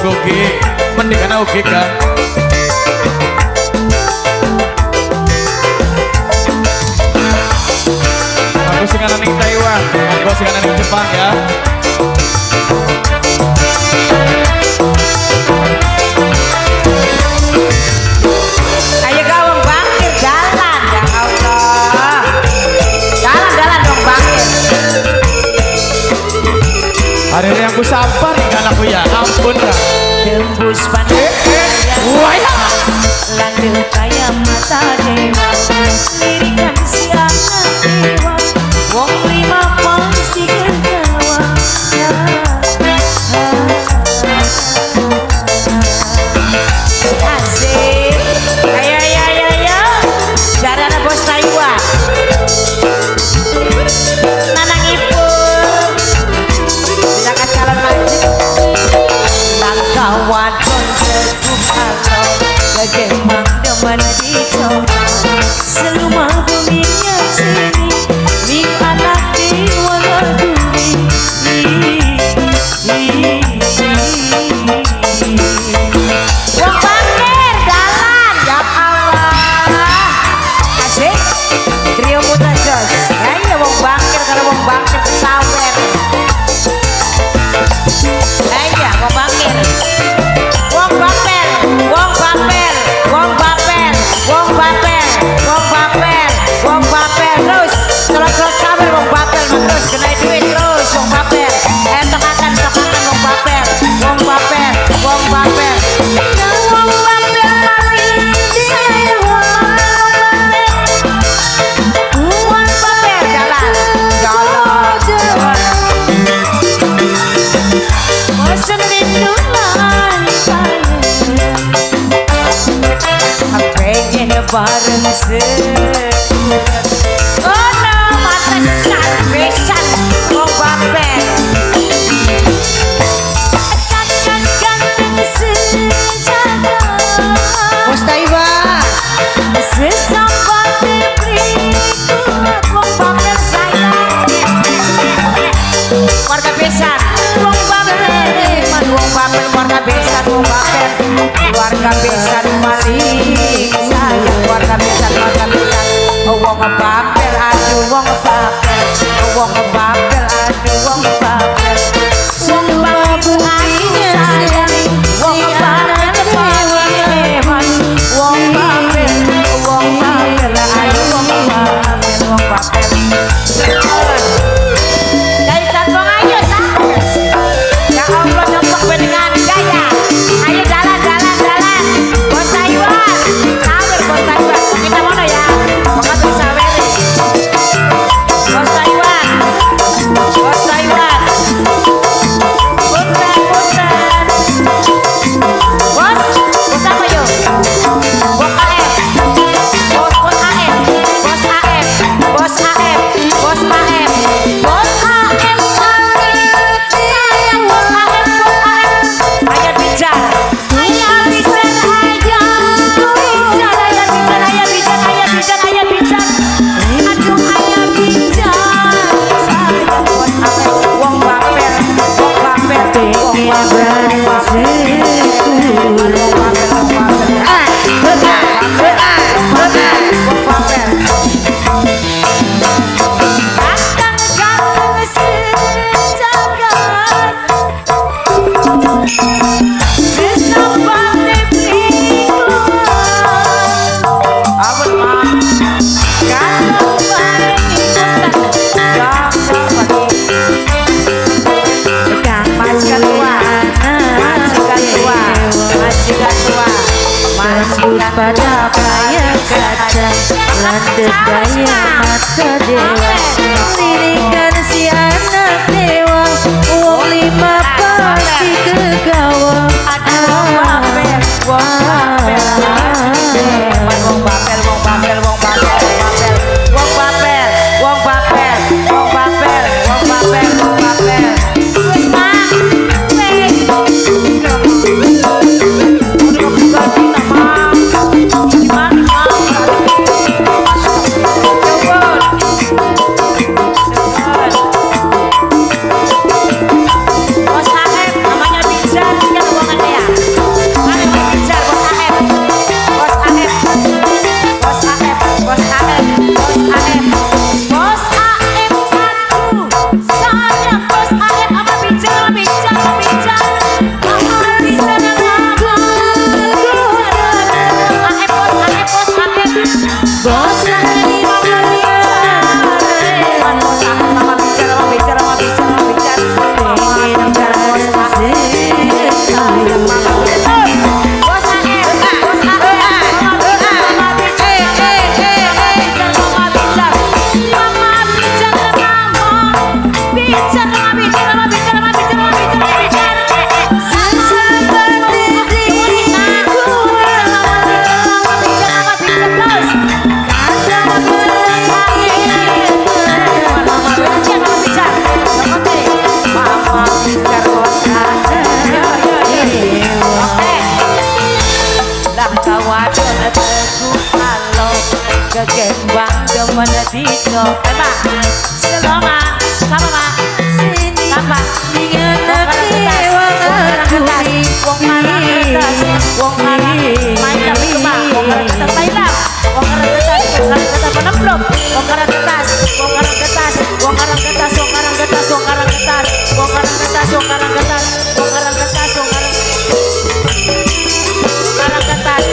oke mendingan oke kan aku sing ana ning Taiwan aku sing ana ning Jepang ya ayo gawang bangkir jalan ya Allah jalan dong bangkir hari ini aku sabar nih anakku ya ampun ya tembus pandang langgeng kaya mata dewa lirikan si anak dewa wong lima pasti ketawa asik ayo jarana bos Taiwan nanang ibu silakan calon maju langkah wadon teguh halo bagaimana demen dicoba selumah buminya sini ming anak dewa laduri wong bangkir jalan ya Allah asik trio putra jos ayo wong bangkir kalau wong bangkir sawer ayo wong bangkir wong bapel wong bapel wong bapel wong bapel wong bapel wong bapel terus sawer wong bapel terus kena duit terus wong bapel tokakan wong bapel wong bapel wong bapel wong bapel mari sewa wong bapel jalan bosan rindu pengen bareng oh no mata besan wong bapel ganteng sejaga bos Taiwan sesambat berikut wong bapel sayang warga besan wong bapel wong bapel warga besan wong bapel warga besan maling sayang warga besan wong bapel aduh wong bapel wong bapel aduh wong bapel semua buminya sayang wong bapel hewan wong bapel aduh wong bapel dari sambung ayo ya Allah nyempok dengan gaya ayo jalan bos Taiwan sawer bos Taiwan kita mana ya pengatur sawer bos Taiwan punten bos apa yuk bos AF bos AF bos AF bos AF bos AF sayang bos AF ayo bicara pada kaya kaca landep gaya mata dewa lirikan si anak dewa wong lima pasti kegawa dico Pak selama sama Pak sini apa ingin nanti wong karang kertas wong karang main tapi Pak wong karang kertas main lah wong karang kertas penemplok wong karang kertas wong karang kertas wong karang kertas wong karang kertas wong karang kertas wong karang kertas wong karang kertas wong karang kertas wong karang kertas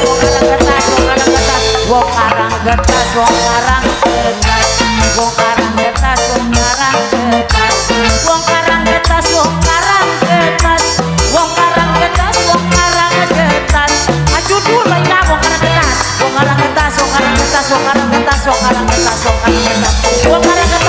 wong karang kertas wong karang kertas wong karang kertas wong karang kertas wong karang kertas wong karang kertas wong karang kertas wong karang kertas wong karang kertas wong karang kertas maju dulu ya wong karang kertas wong karang kertas wong karang kertas wong karang kertas wong karang kertas wong karang kertas wong karang kertas